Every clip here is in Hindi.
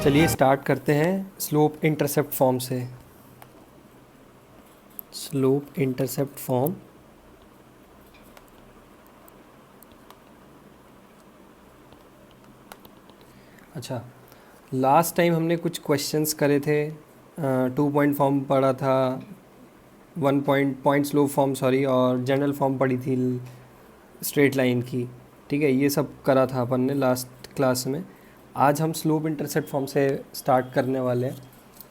चलिए स्टार्ट करते हैं स्लोप इंटरसेप्ट फॉर्म से। Slope intercept form. अच्छा, लास्ट टाइम हमने कुछ क्वेश्चंस करे थे, 2 पॉइंट फॉर्म पढ़ा था, 1 पॉइंट स्लोप फॉर्म सॉरी, और जनरल फॉर्म पढ़ी थी स्ट्रेट लाइन की। ठीक है, ये सब करा था अपन ने लास्ट क्लास में। आज हम स्लोप इंटरसेप्ट फॉर्म से स्टार्ट करने वाले हैं।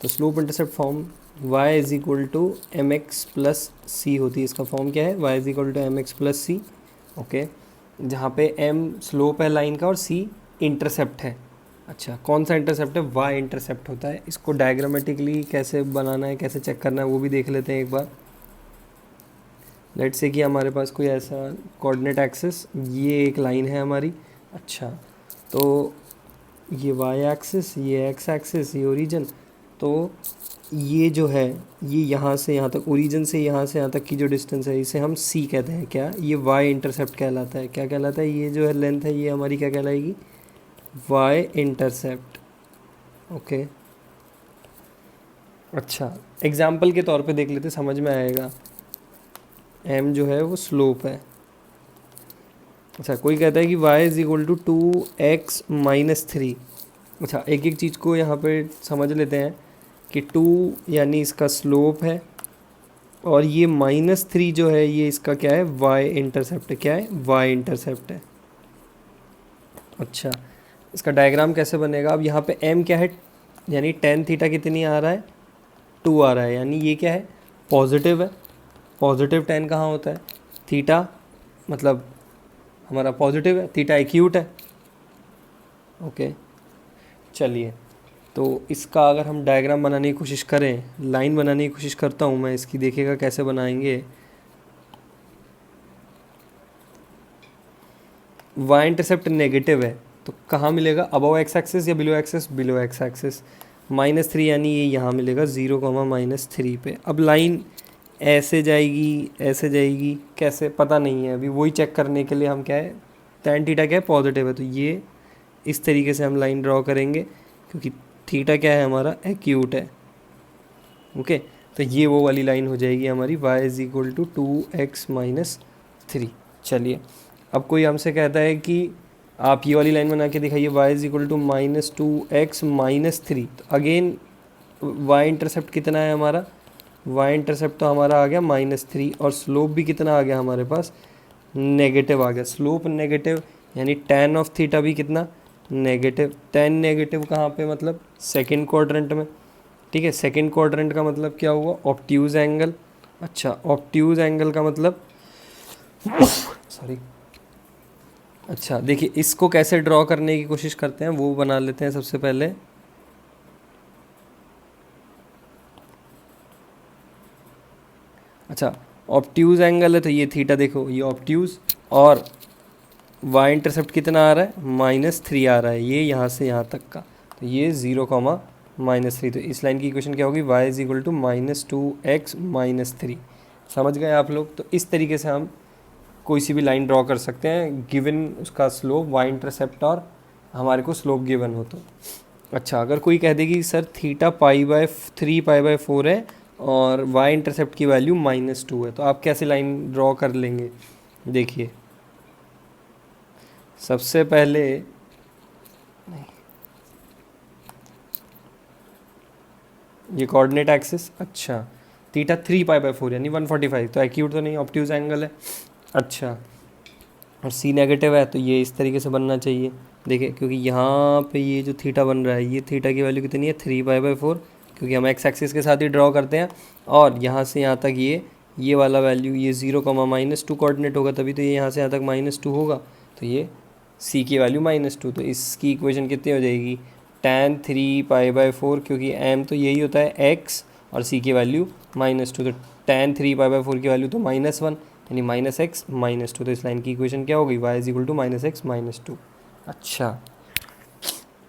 तो slope intercept form y is equal to m x plus c होती है। इसका फॉर्म क्या है? y is equal to m x plus c. Okay, जहाँ पे m स्लोप है लाइन का और c इंटरसेप्ट है। अच्छा, कौन सा इंटरसेप्ट है? y इंटरसेप्ट होता है। इसको डायग्रामेटिकली कैसे बनाना है, कैसे चेक करना है, वो भी देख लेते हैं एक बार। लेट्स से कि हमारे पास कोई ऐसा कोऑर्डिनेट एक्सिस, ये एक लाइन है हमारी। अच्छा, तो ये y एक्सिस, ये x एक्सिस, ये ओरिजिन। तो ये जो है, ये यहाँ से यहाँ तक, ओरिजिन से यहाँ तक की जो डिस्टेंस है, इसे हम c कहते हैं। क्या? ये y इंटरसेप्ट कहलाता है। क्या कहलाता है? ये जो है लेंथ है, ये हमारी क्या कहलाएगी? y intercept. ओके, अच्छा एग्जाम्पल के तौर पे देख लेते, समझ में आएगा। m जो है वो स्लोप है। अच्छा, कोई कहता है कि y is equal to 2x minus 3। अच्छा, एक एक चीज़ को यहाँ पे समझ लेते हैं कि 2 यानी इसका स्लोप है, और ये -3 जो है ये इसका क्या है? y इंटरसेप्ट है। क्या है? y इंटरसेप्ट है। अच्छा, इसका डायग्राम कैसे बनेगा? अब यहाँ पे m क्या है? यानी tan थीटा कितनी आ रहा है? 2 आ रहा है, यानी ये क्या है? पॉजिटिव है। पॉजिटिव tan कहाँ होता है? थीटा, मतलब हमारा पॉजिटिव है, थीटा एक्यूट है। ओके, चलिए, तो इसका अगर हम डायग्राम बनाने की कोशिश करें, लाइन बनाने की कोशिश करता हूँ मैं इसकी, देखिएगा कैसे बनाएंगे। y इंटरसेप्ट नेगेटिव है, तो कहाँ मिलेगा? अबव एक्स एक्सिस या below axis? Below x axis. -3 यानी ये यहाँ मिलेगा 0, -3 पे। अब लाइन ऐसे जाएगी, ऐसे जाएगी, कैसे पता नहीं है अभी, वही चेक करने के लिए हम क्या है, tan थीटा क्या है? पॉजिटिव है, तो ये इस तरीके से हम लाइन ड्रॉ करेंगे, क्योंकि थीटा क्या है हमारा? एक्यूट है। ओके, तो ये वो वाली लाइन हो जाएगी हमारी, y is equal to 2x minus 3। चलिए, अब कोई हमसे कहता है कि आप ये वाली लाइन बना के दिखाइए, y is equal to -2x minus 3। तो अगेन y इंटरसेप्ट कितना है हमारा? y इंटरसेप्ट तो हमारा आ गया -3, और स्लोप भी कितना आ गया हमारे पास? नेगेटिव आ गया। स्लोप नेगेटिव यानी tan ऑफ थीटा भी कितना? नेगेटिव। tan नेगेटिव कहाँ पे? मतलब सेकेंड क्वाड्रेंट में। ठीक है, सेकेंड क्वाड्रेंट का मतलब क्या हुआ? Obtuse angle. अच्छा, ऑब्ट्यूज एंगल का मतलब सॉरी। अच्छा, देखिए इसको कैसे ड्रॉ करने की कोशिश करते हैं, वो बना लेते हैं सबसे पहले। अच्छा, ऑब्ट्यूज एंगल है तो ये थीटा, देखो ये ऑब्ट्यूज, और y इंटरसेप्ट कितना आ रहा है? -3 आ रहा है, ये यहाँ से यहाँ तक का, तो ये 0, -3। तो इस लाइन की इक्वेशन क्या होगी? y is equal to -2x minus 3। समझ गए आप लोग? तो इस तरीके से हम कोई सी भी लाइन ड्रॉ कर सकते हैं, गिवन उसका स्लोप y इंटरसेप्ट और हमारे को स्लोप गिवन हो तो। अच्छा, अगर कोई कह देगी सर थीटा π/3 है और y इंटरसेप्ट की वैल्यू -2 है, तो आप कैसे लाइन ड्रॉ कर लेंगे? देखिए, सबसे पहले ये कोऑर्डिनेट एक्सिस, अच्छा थीटा 3π/4 यानी 145, तो एक्यूट तो नहीं, ऑब्ट्यूज एंगल है। अच्छा, और c नेगेटिव है, तो ये इस तरीके से बनना चाहिए। देखिए, क्योंकि यहाँ पे ये जो थीटा बन रहा है, ये थीटा की वैल्यू कितनी है? 3π/4, क्योंकि हम एक्स एक्सिस के साथ ही ड्रॉ करते हैं, और यहाँ से यहाँ तक ये वाला वैल्यु, ये 0, -2 कोऑर्डिनेट होगा, तभी तो ये यहाँ से यहाँ तक -2 होगा, तो ये c की वैल्यू -2। तो इसकी इक्वेशन कितनी हो जाएगी? tan 3π/4, क्योंकि m तो यही होता है x, और c की वैल्यू -2, तो tan 3π/4 की वैल्यू तो -1, यानी -x -2। तो इस लाइन की इक्वेशन क्या होगी? y is equal to -x -2। अच्छा,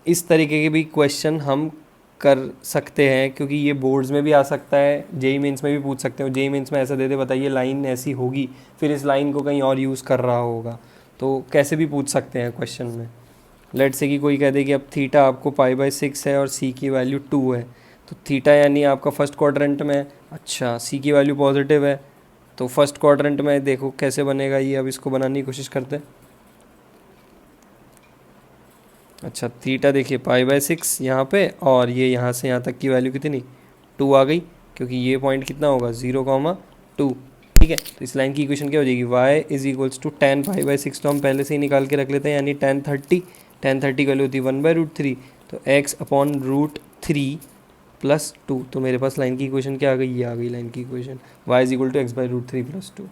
इस तरीके के भी क्वेश्चन हम कर सकते हैं, क्योंकि ये बोर्ड्स में भी आ सकता है, जेई मेंस में भी पूछ सकते हो। जेई मेंस में ऐसा दे दे, बताइए लाइन ऐसी होगी, फिर इस लाइन को कहीं और यूज़ कर रहा होगा, तो कैसे भी पूछ सकते हैं क्वेश्चन में। लेट से कि कोई कह दे कि अब थीटा आपको π/6 है और सी की वैल्यू 2 है, तो थीटा यानी आपका फर्स्ट क्वाड्रेंट में है। अच्छा, सी की वैल्यू पॉजिटिव है, तो फर्स्ट क्वाड्रेंट में देखो कैसे बनेगा ये, अब इसको बनाने की कोशिश करते हैं। अच्छा, थीटा देखिए π/6 यहाँ पे, और ये यहाँ से यहाँ तक की वैल्यू कितनी 2 आ गई, क्योंकि ये पॉइंट कितना होगा 0,2। ठीक है, तो इस लाइन की इक्वेशन क्या हो जाएगी, y is equals to tan π/6, तो हम पहले से ही निकाल के रख लेते हैं, यानी tan 30 की वैल्यू होती है 1/√3, तो x/√3 प्लस 2। तो मेरे पास लाइन की इक्वेशन क्या आ गई, ये आ गई लाइन की equation, y is equal to x/√3 plus 2।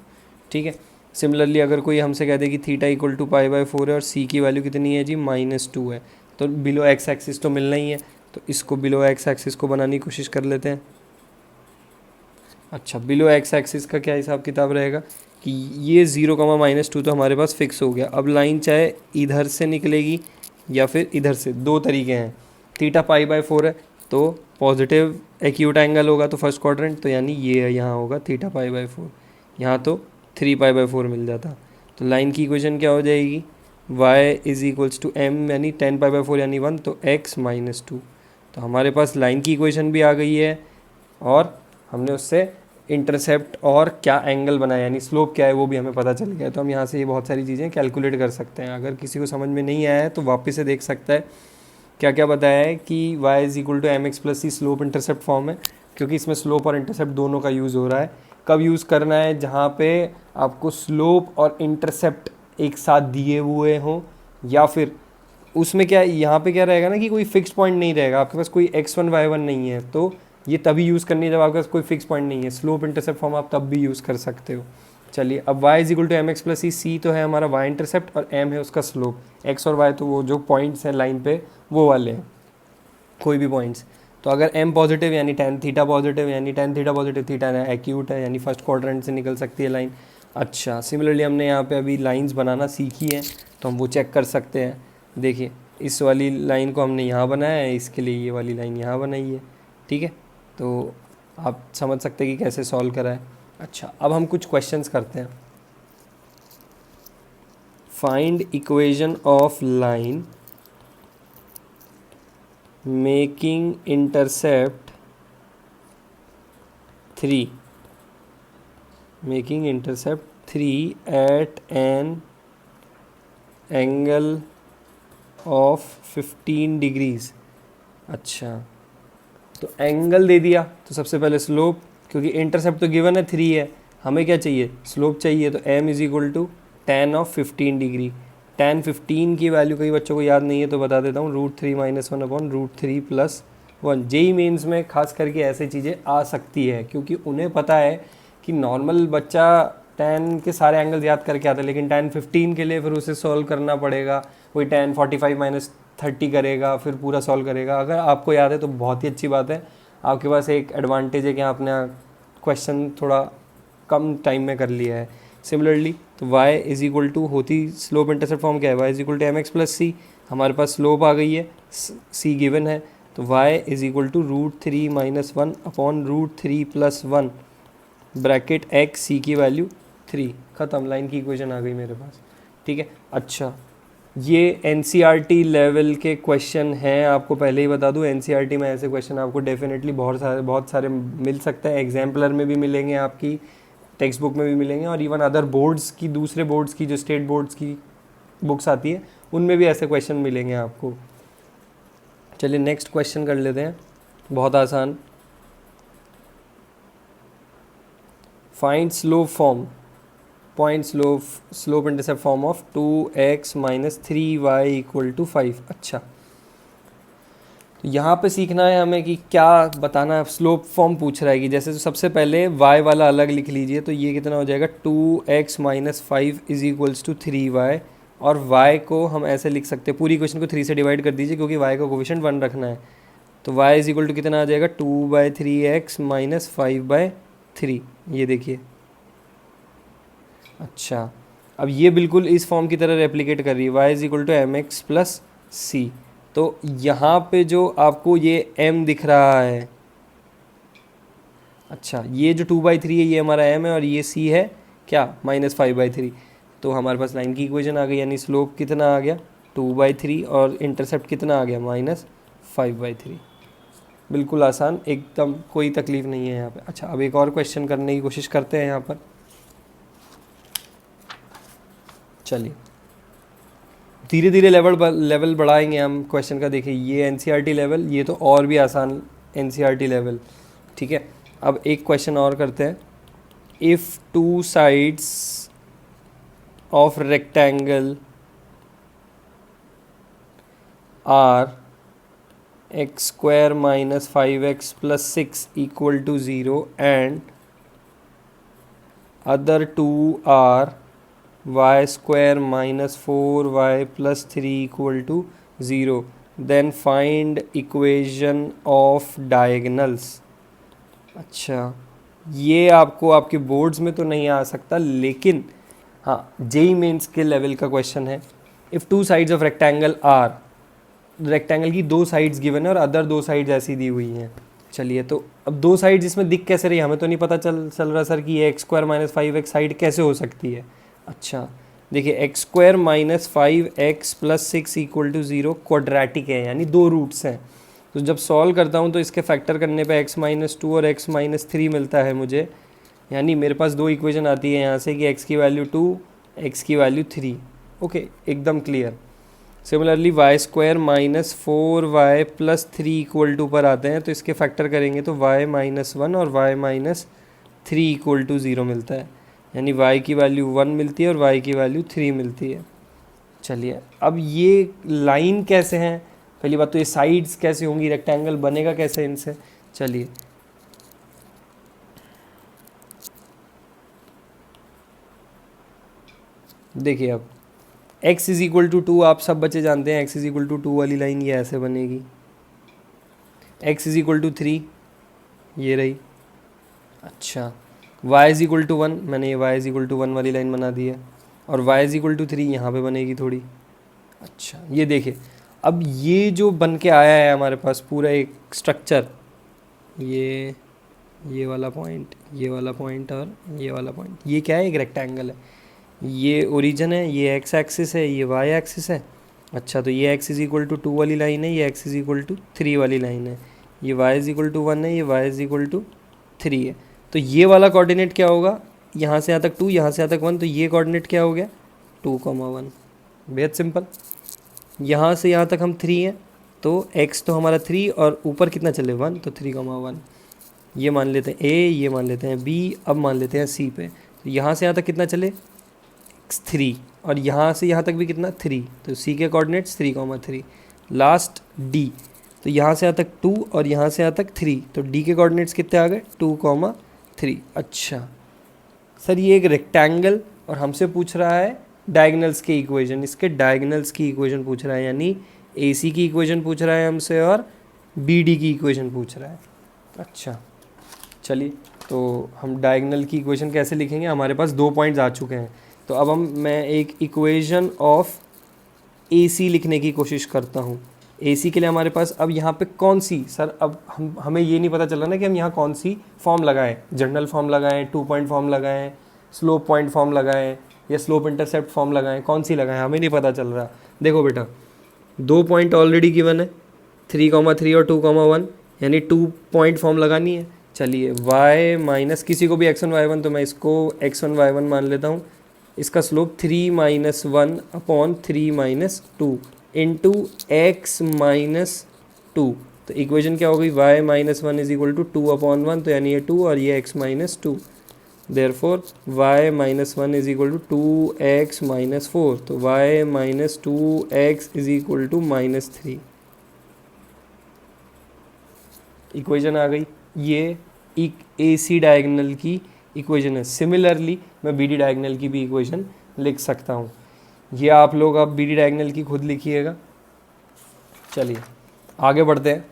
ठीक है, सिमिलरली अगर कोई हमसे कह दे कि थीटा इक्वल टू π/4 है और सी की वैल्यू कितनी है जी -2 है, तो बिलो एक्स एक्सिस तो मिलना ही है, तो इसको बिलो एक्स एक्सिस को बनाने की कोशिश कर लेते हैं। अच्छा, बिलो एक्स एक्सिस का क्या हिसाब किताब रहेगा कि ये 0,-2 तो हमारे पास फिक्स हो गया। अब लाइन चाहे इधर से निकलेगी या फिर इधर से, दो तरीके हैं। थीटा π/4 है तो पॉजिटिव एक्यूट एंगल होगा, तो फर्स्ट क्वाड्रेंट, तो यानी ये यहाँ होगा थीटा π/4, यहाँ तो 3π/4 मिल जाता। तो लाइन की इक्वेशन क्या हो जाएगी, y is equals to m यानी tan π/4 यानी 1, तो x -2। तो हमारे पास लाइन की इक्वेशन भी आ गई है और हमने उससे इंटरसेप्ट और क्या एंगल बनाया यानी स्लोप क्या है वो भी हमें पता चल गया। तो हम यहाँ से ये बहुत सारी चीज़ें कैलकुलेट कर सकते हैं। अगर किसी को समझ में नहीं आया है तो वापस से देख सकता है क्या क्या बताया है कि y is equal to mx plus c slope intercept form है, क्योंकि इसमें स्लोप और इंटरसेप्ट दोनों का यूज़ हो रहा है। कब यूज़ करना है, जहाँ पे आपको स्लोप और इंटरसेप्ट एक साथ दिए हुए हों, या फिर उसमें क्या यहाँ पे क्या रहेगा ना कि कोई फिक्स पॉइंट नहीं रहेगा, आपके पास कोई x1 y1 नहीं है, तो ये तभी यूज़ करनी है जब आपके पास कोई फिक्स पॉइंट नहीं है। स्लोप इंटरसेप्ट फॉर्म आप तब भी यूज़ कर सकते हो। चलिए, अब y is equal to mx plus c तो है हमारा y इंटरसेप्ट और m है उसका स्लोप, x और y तो वो जो पॉइंट्स हैं लाइन पे वो वाले हैं, कोई भी पॉइंट्स। तो अगर m पॉजिटिव यानी tan थीटा पॉजिटिव, यानी tan theta positive, theta acute है यानी फर्स्ट क्वाड्रेंट से निकल सकती है लाइन। अच्छा, सिमिलरली हमने यहाँ पे अभी लाइंस बनाना सीखी है तो हम वो चेक कर सकते हैं। देखिए, इस वाली लाइन को हमने यहाँ बनाया है, इसके लिए ये वाली लाइन यहाँ बनाई है। ठीक है, तो आप समझ सकते हैं कि कैसे सॉल्व करा है। अच्छा, अब हम कुछ क्वेश्चंस करते हैं। Find equation of line making intercept 3 at an angle of 15 degrees. अच्छा, तो एंगल दे दिया तो सबसे पहले स्लोप, क्योंकि इंटरसेप्ट तो गिवन है 3 है, हमें क्या चाहिए, स्लोप चाहिए, तो m is equal to tan of 15 degree. tan 15 की वैल्यू कई बच्चों को याद नहीं है तो बता देता हूँ, √3 - 1/√3 + 1। जेई मेंस में खास करके ऐसी चीज़ें आ सकती है, क्योंकि उन्हें पता है कि नॉर्मल बच्चा tan के सारे एंगल्स याद करके आता है, लेकिन tan 15 के लिए फिर उसे सॉल्व करना पड़ेगा, कोई tan 45 - 30 करेगा, फिर पूरा सॉल्व करेगा। अगर आपको याद है तो बहुत ही अच्छी बात है, आपके पास एक एडवांटेज है कि आपने क्वेश्चन थोड़ा कम टाइम में कर लिया है। सिमिलरली तो y इज इक्वल टू होती स्लोप इंटरसेप्ट फॉर्म क्या है, y is equal to mx plus c, हमारे पास स्लोप आ गई है, c गिवन है, तो y is equal to √3 - 1/√3 + 1 bracket x c की वैल्यू 3। ख़त्म, लाइन की इक्वेशन आ गई मेरे पास। ठीक है, अच्छा ये NCERT लेवल के क्वेश्चन हैं, आपको पहले ही बता दूं NCERT में ऐसे क्वेश्चन आपको डेफिनेटली बहुत सारे मिल सकते हैं। एग्जाम्पलर में भी मिलेंगे, आपकी टेक्स्ट बुक में भी मिलेंगे, और इवन अदर बोर्ड्स की, दूसरे बोर्ड्स की जो स्टेट बोर्ड्स की बुक्स आती है उनमें भी ऐसे क्वेश्चन मिलेंगे आपको। चलिए नेक्स्ट क्वेश्चन कर लेते हैं, बहुत आसान। Find slope form point slope intercept form of 2x - 3y = 5। अच्छा, तो यहाँ पे सीखना है हमें कि क्या बताना है, स्लोप फॉर्म पूछ रहा है कि जैसे तो सबसे पहले y वाला अलग लिख लीजिए, तो ये कितना हो जाएगा 2x - 5 = 3y, और y को हम ऐसे लिख सकते हैं, पूरी क्वेश्चन को 3 से डिवाइड कर दीजिए क्योंकि y का कोफिशिएंट 1 रखना है, तो y इज इक्वल टू कितना आ जाएगा 2/3x - 5/3। ये देखिए, अच्छा अब ये बिल्कुल इस फॉर्म की तरह रेप्लिकेट कर रही है, y is equal to mx plus c। तो यहाँ पे जो आपको ये m दिख रहा है, अच्छा ये जो 2/3 है ये हमारा m है, और ये c है क्या -5/3। तो हमारे पास लाइन की इक्वेशन आ गई, यानी स्लोप कितना आ गया 2/3 और इंटरसेप्ट कितना आ गया -5/3। बिल्कुल आसान, एकदम कोई तकलीफ नहीं है यहाँ पे। अच्छा, अब एक और क्वेश्चन करने की कोशिश करते हैं यहाँ पर। चलिए धीरे धीरे लेवल बढ़ाएंगे हम क्वेश्चन का। देखिए ये एनसीईआरटी लेवल, ये तो और भी आसान एनसीईआरटी लेवल। ठीक है, अब एक क्वेश्चन और करते हैं। If two sides of rectangle are x² - 5x + 6 = 0 and other two are y² - 4y + 3 = 0, then find equation of diagonals। अच्छा, ये आपको आपके बोर्ड्स में तो नहीं आ सकता, लेकिन हाँ जेई मेंस के लेवल का क्वेश्चन है। If two sides of rectangle are, rectangle की दो साइड्स गिवन है और अदर दो साइड्स ऐसी दी हुई हैं। चलिए, तो अब दो साइड्स इसमें दिख कैसे रही, हमें तो नहीं पता चल रहा सर कि ये x² - 5x साइड कैसे हो सकती है। अच्छा देखिए, x² - 5x + 6 = 0 क्वाड्रेटिक है, यानी दो रूट्स हैं। तो जब सॉल्व करता हूँ तो इसके फैक्टर करने पे x - 2 और x - 3 मिलता है मुझे, यानी मेरे पास दो इक्वेशन आती है यहाँ से कि x की वैल्यू 2, x की वैल्यू 3। ओके, एकदम क्लियर। सिमिलरली y² - 4y + 3 = पर आते हैं, तो इसके फैक्टर करेंगे तो y - 1 और y - 3 = 0 मिलता है, यानी y की वैल्यू 1 मिलती है और y की वैल्यू 3 मिलती है। चलिए, अब ये लाइन कैसे हैं, पहली बात तो ये साइड्स कैसे होंगी, रेक्टेंगल बनेगा कैसे इनसे। चलिए देखिए, अब x = 2 आप सब बच्चे जानते हैं, x = 2 वाली लाइन ये ऐसे बनेगी, x = 3 ये रही। अच्छा, y = 1, मैंने ये y = 1 वाली लाइन बना दी है, और y = 3 यहाँ पे बनेगी थोड़ी। अच्छा ये देखिए, अब ये जो बन के आया है हमारे पास पूरा एक स्ट्रक्चर, ये वाला पॉइंट, ये वाला पॉइंट और ये वाला पॉइंट, ये क्या है, एक रेक्टेंगल है। ये ओरिजिन है, ये x एक्सिस है, ये y एक्सिस है। अच्छा, तो ये x = 2 वाली लाइन है, ये x = 3 वाली लाइन है, ये y = 1 है, ये y = 3 है। तो ये वाला कोऑर्डिनेट क्या होगा, यहाँ से यहाँ तक 2, यहाँ से यहाँ तक 1, तो ये कोऑर्डिनेट क्या हो गया 2, 1। बेहद सिंपल। यहाँ से यहाँ तक हम 3 हैं, तो x तो हमारा 3 और ऊपर कितना चले 1, तो 3, 1। ये मान लेते हैं a, ये मान लेते हैं b, अब मान लेते हैं c पे। तो यहाँ से यहाँ तक कितना चले 3, और यहाँ से यहाँ तक भी कितना 3, तो c के कोऑर्डिनेट्स 3, 3। लास्ट d, तो यहाँ से यहाँ तक 2 और यहाँ से यहाँ तक 3, तो d के कोऑर्डिनेट्स कितने आ गए 2, 3। अच्छा सर, ये एक रेक्टेंगल और हमसे पूछ रहा है डायगनल्स के इक्वेशन, इसके डायगनल्स की इक्वेशन पूछ रहा है, यानी AC की इक्वेशन पूछ रहा है हमसे और BD की इक्वेशन पूछ रहा है। अच्छा चलिए, तो हम डायगनल की इक्वेशन कैसे लिखेंगे, हमारे पास 2 पॉइंट्स आ चुके हैं, तो अब मैं एक इक्वेशन ऑफ AC लिखने की कोशिश करता हूँ। AC के लिए हमारे पास अब यहाँ पे कौन सी, सर अब हमें ये नहीं पता चल रहा ना कि हम यहाँ कौन सी फॉर्म लगाएं, जनरल फॉर्म लगाएं, 2 पॉइंट फॉर्म लगाएं, स्लोप पॉइंट फॉर्म लगाएं, या स्लोप इंटरसेप्ट फॉर्म लगाएं, कौन सी लगाएं, हमें नहीं पता चल रहा। देखो बेटा, 2 पॉइंट ऑलरेडी गिवन है, 3, 3 और 2, 1, यानी 2 पॉइंट फॉर्म लगानी है। चलिए y माइनस किसी को भी x1 y1, तो मैं इसको x1 y1 मान लेता हूँ। इसका स्लोप 3 - 1 अपॉन 3 - 2 इंटू x - 2। तो इक्वेशन क्या हो गई, y - 1 = 2 अपॉन 1, तो यानी ये 2 और ये x - 2। देयरफॉर y - 1 = 2x - 4, तो y - 2x = -3। इक्वेशन आ गई, ये एक AC डायगनल की इक्वेशन है। सिमिलरली मैं BD डायगनल की भी इक्वेशन लिख सकता हूँ। ये आप लोग अब BD डायगनल की खुद लिखिएगा। चलिए आगे बढ़ते हैं।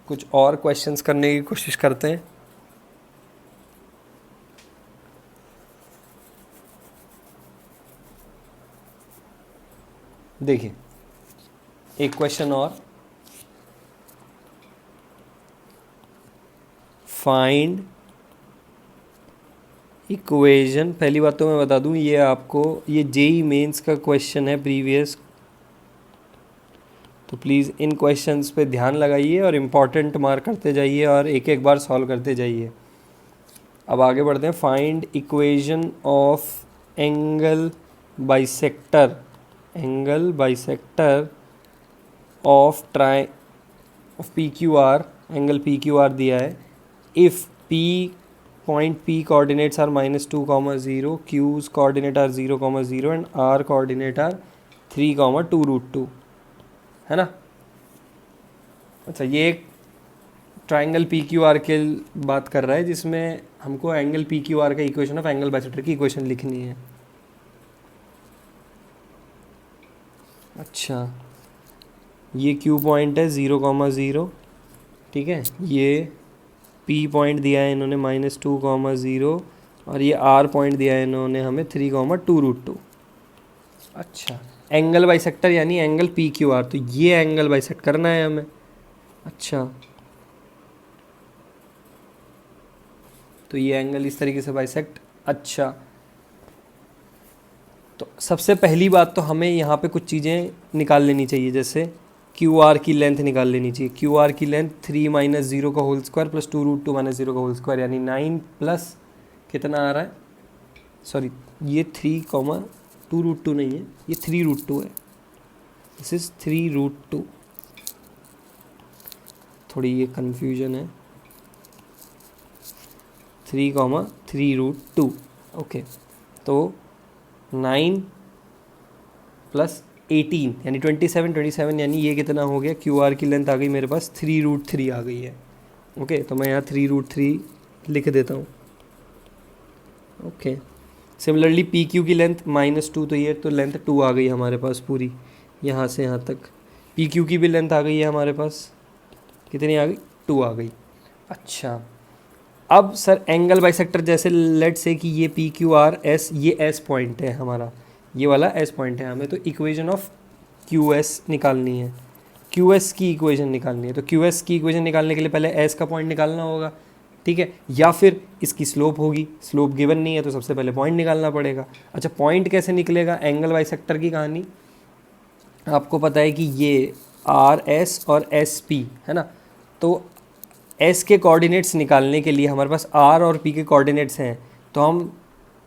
कुछ और क्वेश्चंस करने की कोशिश करते हैं। देखिए एक क्वेश्चन और, फाइंड इक्वेशन, पहली बात तो मैं बता दूं ये आपको ये जेई मेंस का क्वेश्चन है प्रीवियस, तो प्लीज़ इन क्वेश्चंस पे ध्यान लगाइए और इम्पॉर्टेंट मार्क करते जाइए और एक एक बार सॉल्व करते जाइए। अब आगे बढ़ते हैं। Find equation of angle bisector, angle bisector of ट्राई of P Q R, angle P Q R दिया है। If P point P coordinates are -2, Q's coordinate are 0, and R coordinate are 3, 2√2, है ना। अच्छा, ये एक ट्राइंगल पी क्यू आर के बात कर रहा है जिसमें हमको एंगल पी क्यू आर का इक्वेशन ऑफ एंगल बाइसेक्टर की इक्वेशन लिखनी है। अच्छा, ये क्यू पॉइंट है 0, ठीक है। ये पी पॉइंट दिया है इन्होंने -2, और ये आर पॉइंट दिया है इन्होंने हमें 3, 2√2। अच्छा, एंगल बाइसेक्टर यानी एंगल पी क्यू आर, तो ये एंगल बाइसेक्ट करना है हमें। अच्छा, तो ये एंगल इस तरीके से बाइसेक्ट। अच्छा, तो सबसे पहली बात तो हमें यहाँ पे कुछ चीज़ें निकाल लेनी चाहिए, जैसे क्यू आर की लेंथ निकाल लेनी चाहिए। क्यू आर की लेंथ 3 - 0 का होल स्क्वायर प्लस 2√2 - 0 का होल स्क्वायर, यानी 9 प्लस कितना आ रहा है, सॉरी ये 3, 2√2 नहीं है, ये 3√2 है। दिस इज 3√2, थोड़ी ये कन्फ्यूजन है। 3, 3√2, ओके। तो 9 प्लस 18 यानी 27 यानी ये कितना हो गया, क्यू आर की लेंथ आ गई मेरे पास 3√3 आ गई है। ओके, तो मैं यहाँ 3√3 लिख देता हूँ। ओके, सिमिलरली पी क्यू की लेंथ -2, तो ये तो लेंथ 2 आ गई हमारे पास पूरी, यहाँ से यहाँ तक। पी क्यू की भी लेंथ आ गई है हमारे पास, कितनी आ गई, 2 आ गई। अच्छा, अब सर एंगल बाइसेक्टर, जैसे लेट से कि ये पी क्यू आर एस, ये एस पॉइंट है हमारा, ये वाला एस पॉइंट है, हमें तो इक्वेशन ऑफ क्यू एस निकालनी है, क्यू एस की इक्वेशन निकालनी है। तो क्यू एस की इक्वेशन निकालने के लिए पहले एस का पॉइंट निकालना होगा, ठीक है, या फिर इसकी स्लोप होगी। स्लोप गिवन नहीं है तो सबसे पहले पॉइंट निकालना पड़ेगा। अच्छा, पॉइंट कैसे निकलेगा, एंगल बाइसेक्टर की कहानी आपको पता है कि ये आर एस और एस पी है ना। तो एस के कोऑर्डिनेट्स निकालने के लिए हमारे पास आर और पी के कोऑर्डिनेट्स हैं, तो हम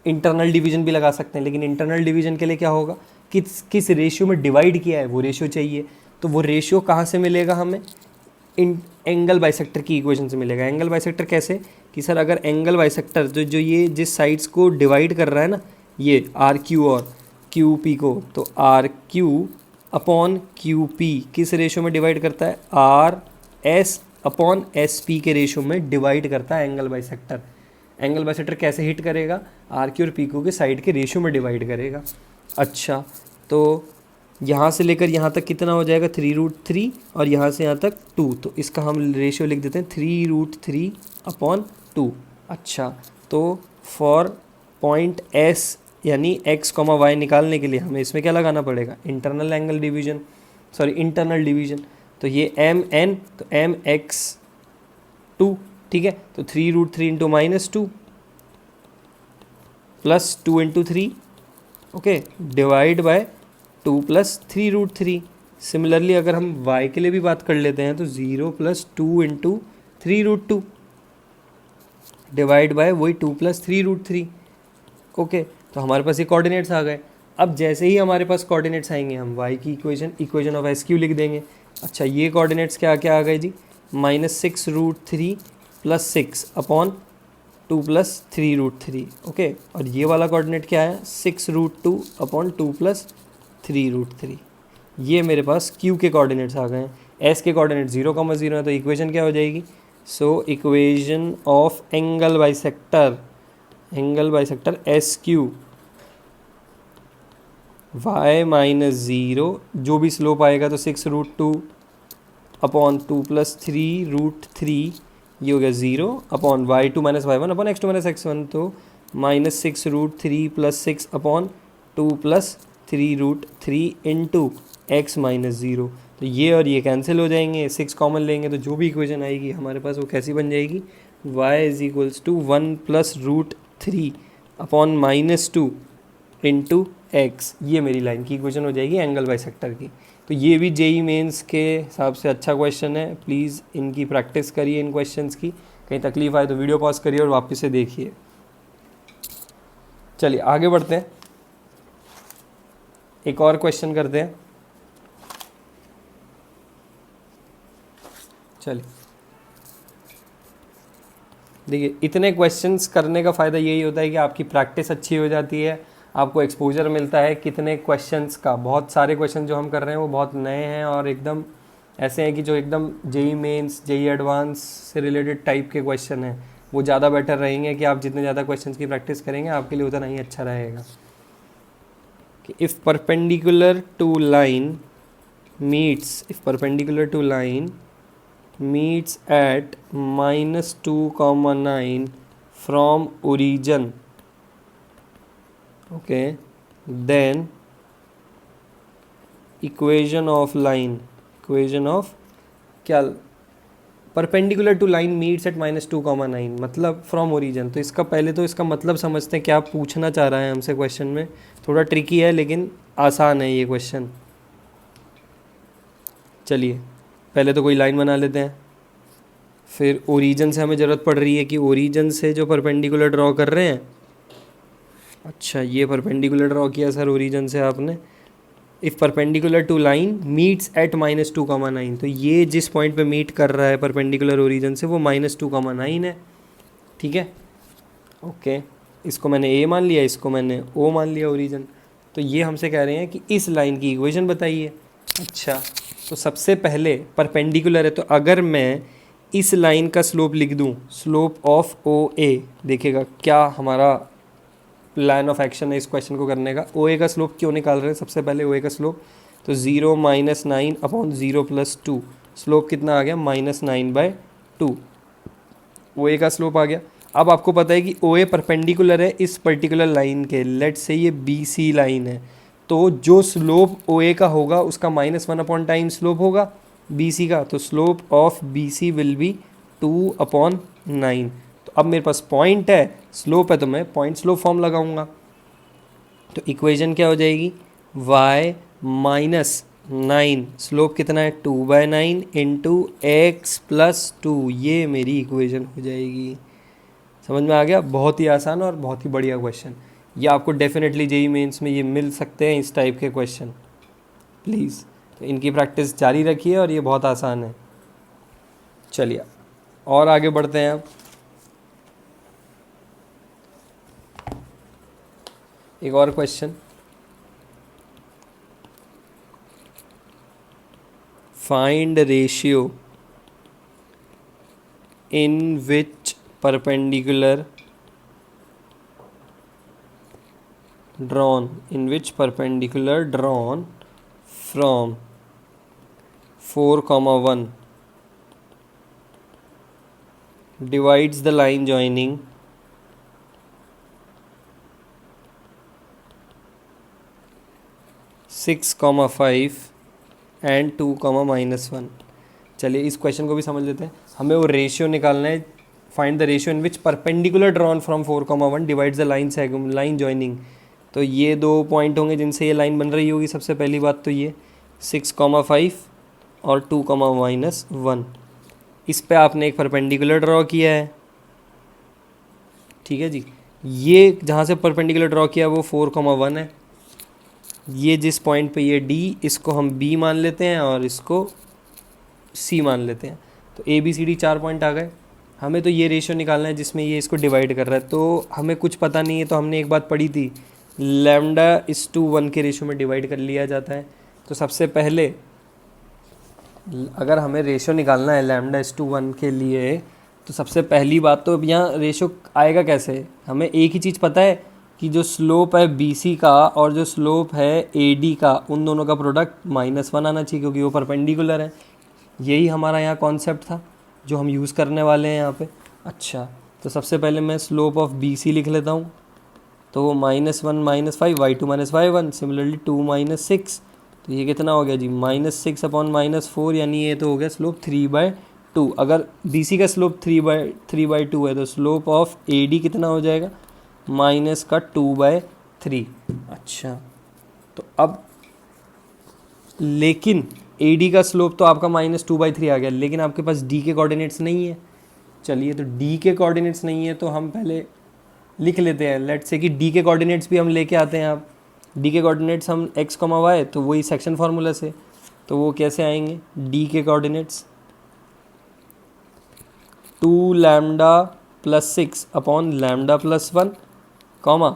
इंटरनल डिवीजन भी लगा सकते हैं, लेकिन इंटरनल डिवीजन के लिए क्या होगा, किस रेशियो में डिवाइड किया है वो रेशियो चाहिए। तो वो रेशियो कहाँ से मिलेगा हमें, एंगल बाइसेक्टर की इक्वेशन से मिलेगा। एंगल बाइसेक्टर कैसे, कि सर अगर एंगल बाइसेक्टर जो ये जिस साइड्स को डिवाइड कर रहा है ना, ये आर क्यू और क्यू पी को, तो R Q upon Q P किस रेशियो में डिवाइड करता है, R S upon S P के रेशियो में डिवाइड करता है एंगल बाइसेक्टर। एंगल बाइसेक्टर कैसे हिट करेगा, आर क्यू और पी क्यू के साइड के रेशियो में डिवाइड करेगा। अच्छा, तो यहाँ से लेकर यहाँ तक कितना हो जाएगा, 3√3, और यहाँ से यहाँ तक 2, तो इसका हम रेशियो लिख देते हैं 3√3/2। अच्छा, तो फॉर पॉइंट एस यानी x, y निकालने के लिए हमें इसमें क्या लगाना पड़ेगा, internal angle division, sorry internal division. तो ये mn, तो mx2, ठीक है। तो 3√3 into -2 plus 2 into 3, okay, divide by 2 plus 3√3। Similarly अगर हम y के लिए भी बात कर लेते हैं तो 0 + 2 इंटू 3√2 डिवाइड बाय वही 2 + 3√3। ओके, तो हमारे पास ये कोऑर्डिनेट्स आ गए। अब जैसे ही हमारे पास कोऑर्डिनेट्स आएंगे हम y की इक्वेशन ऑफ एस क्यू लिख देंगे। अच्छा, ये कोऑर्डिनेट्स क्या क्या आ गए जी, -6√3 + 6/2 + 3√3, ओके। और ये वाला कोऑर्डिनेट क्या है, 6√2/2 + 3√3। ये मेरे पास q के कोऑर्डिनेट्स आ गए हैं। s के कोऑर्डिनेट 0, है, तो इक्वेशन क्या हो जाएगी, so equation of angle bisector S Q y -0, जो भी स्लोप आएगा तो 6√2/2 + 3√3, ये हो गया 0/y2 - y1 x2 - x1, तो -6√3 + 6/2 + 3√3 इंटू x -0। तो ये और ये कैंसिल हो जाएंगे, 6 कॉमन लेंगे तो जो भी इक्वेशन आएगी हमारे पास वो कैसी बन जाएगी, y = 1 + √3 अपॉन -2 इंटू एक्स, ये मेरी लाइन की इक्वेशन हो जाएगी एंगल बाइसेक्टर की। तो ये भी जेई मेंस के हिसाब से अच्छा क्वेश्चन है, प्लीज़ इनकी प्रैक्टिस करिए इन क्वेश्चंस की। कहीं तकलीफ आए तो वीडियो पॉज करिए और वापस से देखिए। चलिए आगे बढ़ते हैं, एक और क्वेश्चन करते हैं। चलिए देखिए, इतने क्वेश्चंस करने का फ़ायदा यही होता है कि आपकी प्रैक्टिस अच्छी हो जाती है, आपको एक्सपोजर मिलता है कितने क्वेश्चंस का। बहुत सारे क्वेश्चन जो हम कर रहे हैं वो बहुत नए हैं और एकदम ऐसे हैं कि जो एकदम जेई मेंस जेई एडवांस से रिलेटेड टाइप के क्वेश्चन हैं, वो ज़्यादा बेटर रहेंगे कि आप जितने ज़्यादा क्वेश्चंस की प्रैक्टिस करेंगे आपके लिए उतना ही अच्छा रहेगा। कि if perpendicular to line meets at -2,9 from origin, okay, then equation of क्या, perpendicular to line meets at -2,9 मतलब फ्रॉम ओरिजिन। तो इसका पहले तो इसका मतलब समझते हैं क्या पूछना चाह रहा है हमसे क्वेश्चन में। थोड़ा ट्रिकी है लेकिन आसान है ये क्वेश्चन। चलिए पहले तो कोई लाइन बना लेते हैं, फिर ओरिजिन से हमें ज़रूरत पड़ रही है कि ओरिजिन से जो परपेंडिकुलर ड्रॉ कर रहे हैं, अच्छा ये परपेंडिकुलर ड्रॉ किया सर ओरिजिन से आपने। If perpendicular to line meets at -2,9, तो ये जिस पॉइंट पे मीट कर रहा है परपेंडिकुलर ओरिजिन से वो -2,9 है, ठीक है, ओके। इसको मैंने ए मान लिया, इसको मैंने ओ मान लिया ओरिजिन। तो ये हमसे कह रहे हैं कि इस लाइन की इक्वेशन बताइए। अच्छा, तो सबसे पहले परपेंडिकुलर है, तो अगर मैं इस लाइन का स्लोप लिख दूं, स्लोप ऑफ ओ ए, देखिएगा क्या हमारा प्लान ऑफ एक्शन है इस क्वेश्चन को करने का। ओ ए का स्लोप क्यों निकाल रहे हैं, सबसे पहले ओ ए का स्लोप, तो 0 - 9 अपॉन 0 + 2, स्लोप कितना आ गया -9/2, ओ ए का स्लोप आ गया। अब आपको पता है कि ओ ए परपेंडिकुलर है इस पर्टिकुलर लाइन के, लेट से ये बी सी लाइन है, तो जो स्लोप ओ ए का होगा उसका -1/टाइम स्लोप होगा बी सी का, तो slope of B C will be 2/9। तो अब मेरे पास पॉइंट है, स्लोप है, तो मैं पॉइंट स्लोप फॉर्म लगाऊंगा। तो इक्वेशन क्या हो जाएगी, y -9, स्लोप कितना है 2/9 इंटू एक्स + 2, ये मेरी इक्वेशन हो जाएगी। समझ में आ गया, बहुत ही आसान और बहुत ही बढ़िया क्वेश्चन। ये आपको डेफिनेटली जेई मेंस में ये मिल सकते हैं इस टाइप के क्वेश्चन, प्लीज़ तो इनकी प्रैक्टिस जारी रखिए और ये बहुत आसान है। चलिए और आगे बढ़ते हैं अब, एक और question. Find ratio in which perpendicular drawn from 4,1 divides the line joining 6,5 and 2,-1। चलिए इस क्वेश्चन को भी समझ लेते हैं। हमें वो रेशियो निकालना है, find the ratio in which perpendicular drawn from 4,1 divides the line joining. तो ये दो पॉइंट होंगे जिनसे ये लाइन बन रही होगी। सबसे पहली बात तो ये 6,5 और 2,-1, इस पे आपने एक परपेंडिकुलर ड्रॉ किया है, ठीक है जी। ये जहाँ से परपेंडिकुलर ड्रॉ किया वो 4,1 है, ये जिस पॉइंट पे ये D, इसको हम B मान लेते हैं और इसको C मान लेते हैं। तो ABCD 4 पॉइंट आ गए। हमें तो ये रेशियो निकालना है जिसमें ये इसको डिवाइड कर रहा है। तो हमें कुछ पता नहीं है, तो हमने एक बात पढ़ी थी, λ/1 के रेशियो में डिवाइड कर लिया जाता है। तो सबसे पहले अगर हमें रेशियो निकालना है λ/1 के लिए, तो सबसे पहली बात तो अब यहाँ रेशियो आएगा कैसे। हमें एक ही चीज़ पता है कि जो स्लोप है BC का और जो स्लोप है AD का, उन दोनों का प्रोडक्ट -1 आना चाहिए क्योंकि वो परपेंडिकुलर है। यही हमारा यहाँ कॉन्सेप्ट था जो हम यूज़ करने वाले हैं यहाँ पे। अच्छा, तो सबसे पहले मैं स्लोप ऑफ BC लिख लेता हूँ, तो वो -1 - 5 y2 - y1, सिमिलरली 2 - 6, तो ये कितना हो गया जी -6/-4, यानी ये तो हो गया स्लोप 3/2। अगर BC का स्लोप 3/2 है तो स्लोप ऑफ AD कितना हो जाएगा माइनस का 2/3। अच्छा, तो अब लेकिन ए डी का स्लोप तो आपका -2/3 आ गया, लेकिन आपके पास डी के कोऑर्डिनेट्स नहीं है। चलिए, तो डी के कोऑर्डिनेट्स नहीं है तो हम पहले लिख लेते हैं। लेट्स से कि डी के कोऑर्डिनेट्स भी हम लेके आते हैं। आप डी के कोऑर्डिनेट्स हम x, y, तो वही सेक्शन फार्मूला से, तो वो कैसे आएंगे? डी के coordinates 2 lambda plus 6 upon lambda plus 1 comma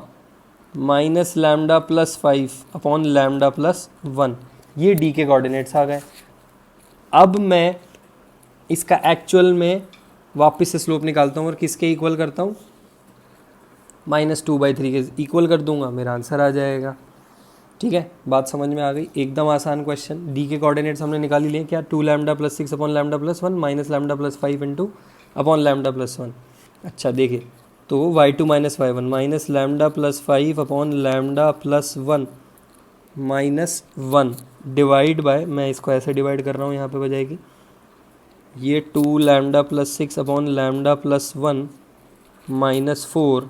minus lambda plus 5 upon lambda plus 1, ये डी के कोऑर्डिनेट्स आ गए। अब मैं इसका एक्चुअल में वापस से स्लोप निकालता हूँ और किसके इक्वल करता हूँ? -2/3 के इक्वल कर दूंगा, मेरा आंसर आ जाएगा। ठीक है, बात समझ में आ गई? एकदम आसान क्वेश्चन। डी के कोऑर्डिनेट्स हमने निकाल ही लिए क्या? 2 lambda plus 6 upon lambda plus 1 minus lambda plus 5 into upon lambda plus 1। अच्छा देखिए, तो y2 minus y1 minus lambda plus 5 upon lambda plus 1 minus 1 divide by, मैं इसको ऐसे डिवाइड कर रहा हूँ यहाँ पे बजाएगी, ये 2 lambda plus 6 upon lambda plus 1 minus 4,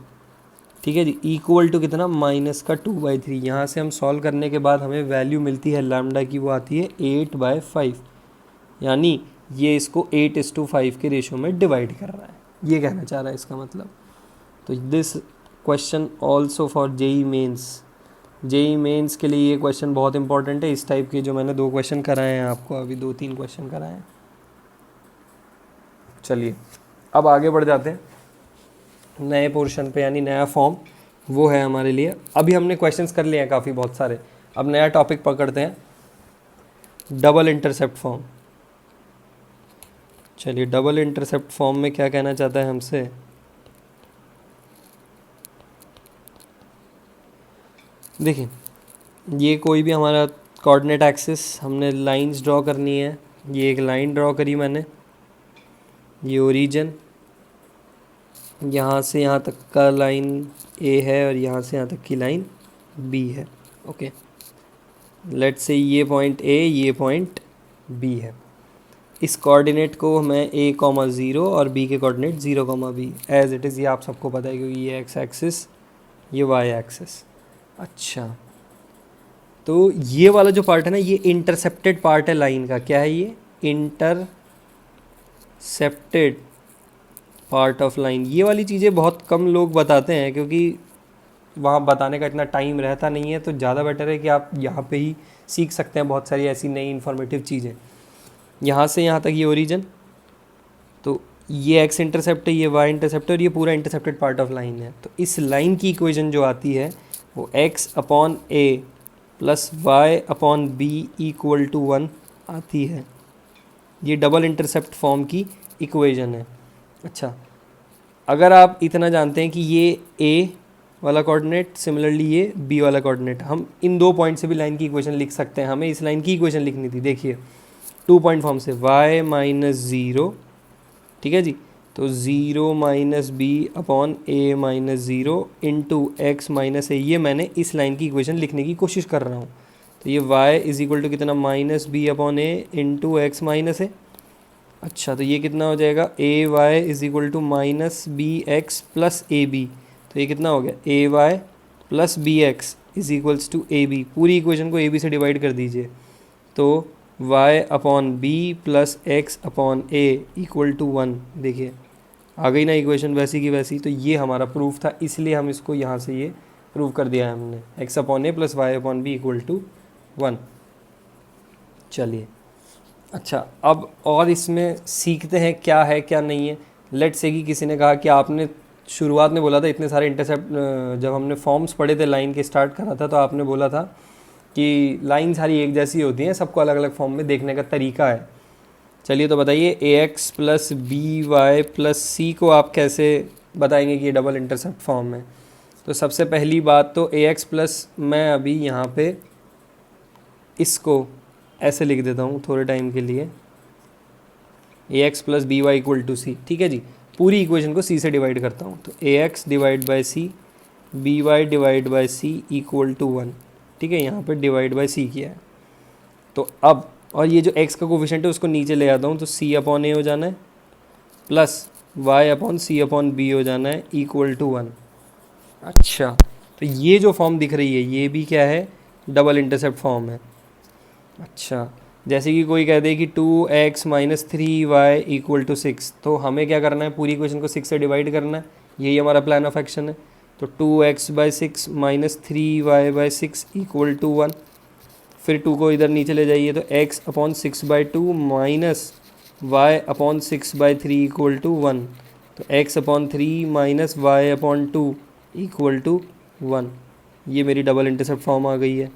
ठीक है जी, इक्वल टू कितना? माइनस का 2/3। यहाँ से हम सॉल्व करने के बाद हमें वैल्यू मिलती है लैम्डा की, वो आती है 8/5, यानी ये इसको 8:5 के रेशो में डिवाइड कर रहा है, ये कहना चाह रहा है इसका मतलब। तो this question also for JEE Mains, JEE Mains के लिए ये क्वेश्चन बहुत इंपॉर्टेंट है। इस टाइप के जो मैंने 2 क्वेश्चन कराए हैं आपको, अभी 2-3 क्वेश्चन कराए हैं। चलिए, अब आगे बढ़ जाते हैं नए पोर्शन पे, यानी नया फॉर्म वो है हमारे लिए। अभी हमने क्वेश्चंस कर लिए हैं काफ़ी, बहुत सारे। अब नया टॉपिक पकड़ते हैं, डबल इंटरसेप्ट फॉर्म। चलिए, डबल इंटरसेप्ट फॉर्म में क्या कहना चाहता है हमसे? देखिए, ये कोई भी हमारा कोऑर्डिनेट एक्सिस, हमने लाइंस ड्रॉ करनी है। ये एक लाइन ड्रॉ करी मैंने, ये ओरिजिन, यहाँ से यहाँ तक का लाइन ए है और यहाँ से यहाँ तक की लाइन बी है। ओके, लेट्स से ये पॉइंट ए, ये पॉइंट बी है। इस कोऑर्डिनेट को मैं a,0 और b के coordinate 0,b as it is, ये आप सबको पता है क्योंकि ये x एक्सिस, ये y एक्सिस। अच्छा, तो ये वाला जो पार्ट है ना, ये इंटरसेप्टेड पार्ट है लाइन का। क्या है ये? Intercepted part of line. ये वाली चीज़ें बहुत कम लोग बताते हैं क्योंकि वहाँ बताने का इतना टाइम रहता नहीं है, तो ज़्यादा बेटर है कि आप यहाँ पे ही सीख सकते हैं बहुत सारी ऐसी नई इन्फॉर्मेटिव चीज़ें। यहाँ से यहाँ तक ये ओरिजिन, तो ये x इंटरसेप्ट है, ये y इंटरसेप्ट है और ये पूरा इंटरसेप्टेड पार्ट ऑफ लाइन है। तो इस लाइन की इक्वेशन जो आती है वो x upon a plus y upon b equal to 1 आती है। ये डबल इंटरसेप्ट फॉर्म की इक्वेशन है। अच्छा, अगर आप इतना जानते हैं कि ये a वाला कोऑर्डिनेट, सिमिलरली ये b वाला कोऑर्डिनेट, हम इन 2 पॉइंट से भी लाइन की इक्वेशन लिख सकते हैं। हमें इस लाइन की इक्वेशन लिखनी थी, देखिए 2 पॉइंट फॉर्म से, y माइनस 0, ठीक है जी, तो 0 माइनस बी अपॉन ए माइनस 0 इंटू एक्स माइनस ए, ये मैंने इस लाइन की इक्वेशन लिखने की कोशिश कर रहा हूँ। तो ये y इज इक्वल टू कितना? Minus b upon a into x minus a. अच्छा, तो ये कितना हो जाएगा? A y is equal to minus b x plus a b, तो ये कितना हो गया? A y plus b x is equals to a b. पूरी इक्वेशन को ए बी से डिवाइड कर दीजिए, तो y upon b plus x upon a equal to 1। देखिए आ गई ना इक्वेशन वैसी की वैसी। तो ये हमारा प्रूफ था, इसलिए हम इसको यहाँ से ये प्रूव कर दिया है हमने, x upon a plus y upon b equal to 1। चलिए, अच्छा अब और इसमें सीखते हैं क्या है क्या नहीं है। लेट से कि किसी ने कहा कि आपने शुरुआत में बोला था इतने सारे इंटरसेप्ट, जब हमने फॉर्म्स पढ़े थे लाइन के स्टार्ट करा था, तो आपने बोला था कि लाइन सारी एक जैसी होती हैं, सबको अलग अलग फॉर्म में देखने का तरीका है। चलिए, तो बताइए a x plus b y plus c को आप कैसे बताएंगे कि ये डबल इंटरसेप्ट फॉर्म है। तो सबसे पहली बात तो ए एक्स प्लस, मैं अभी यहाँ पे इसको ऐसे लिख देता हूँ थोड़े टाइम के लिए, a x plus b y equal to c, ठीक है जी। पूरी इक्वेशन को सी से डिवाइड करता हूँ, तो a x divide by c, b y divide by c equal to 1, ठीक है। यहाँ पे डिवाइड बाई सी किया है। तो अब, और ये जो x का कोफिशिएंट है उसको नीचे ले आता हूँ, तो c अपॉन ए हो जाना है प्लस y अपॉन सी अपॉन बी हो जाना है इक्वल टू 1। अच्छा, तो ये जो फॉर्म दिख रही है ये भी क्या है, डबल इंटरसेप्ट फॉर्म है। अच्छा, जैसे कि कोई कह दे कि 2x-3y इक्वल टू 6, तो हमें क्या करना है, पूरी इक्वेशन को 6 से डिवाइड करना है, यही हमारा प्लान ऑफ एक्शन है। तो 2x/6 minus 3y/6 equal to 1। फिर 2 को इधर नीचे ले जाइए तो x/6/2 minus y/6/3 equal to 1। तो x/3 minus y/2 equal to 1। ये मेरी डबल इंटरसेप्ट फॉर्म आ गई है।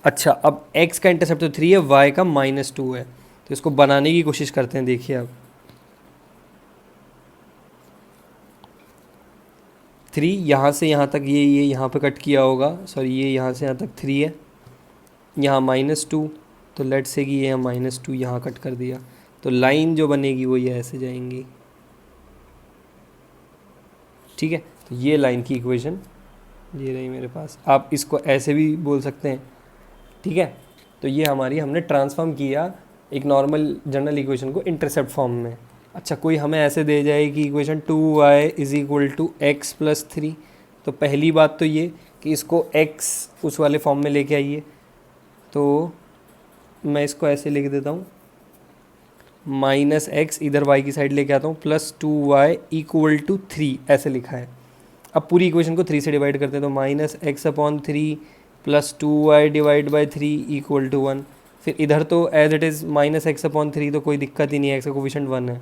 अच्छा, अब x का इंटरसेप्ट तो 3 है, y का -2 है, तो इसको बनाने की कोशिश करते हैं। देखिए अब 3 यहाँ से यहाँ तक, ये यहाँ पे कट किया होगा, सॉरी ये यहाँ से यहाँ तक 3 है, यहाँ -2, तो लेट्स से कि ये -2 यहाँ कट कर दिया, तो लाइन जो बनेगी वो ये ऐसे जाएंगी। ठीक है, तो ये लाइन की इक्वेशन ये रही मेरे पास। आप इसको ऐसे भी बोल सकते हैं। ठीक है, तो ये हमारी, हमने ट्रांसफॉर्म किया एक नॉर्मल जनरल इक्वेशन को इंटरसेप्ट फॉर्म में। अच्छा, कोई हमें ऐसे दे जाए कि equation 2y is equal to x plus 3, तो पहली बात तो ये कि इसको x उस वाले फॉर्म में लेके आइए। तो मैं इसको ऐसे लिख देता हूँ, -x इधर y की साइड लेके आता हूँ, प्लस 2y इक्वल टू 3 ऐसे लिखा है। अब पूरी इक्वेशन को 3 से डिवाइड करते हैं, तो -x/3 plus 2y divide by 3 equal to 1। फिर इधर तो एज इट इज़ -x/3, तो कोई दिक्कत ही नहीं है, x का कोफिशिएंट 1 है।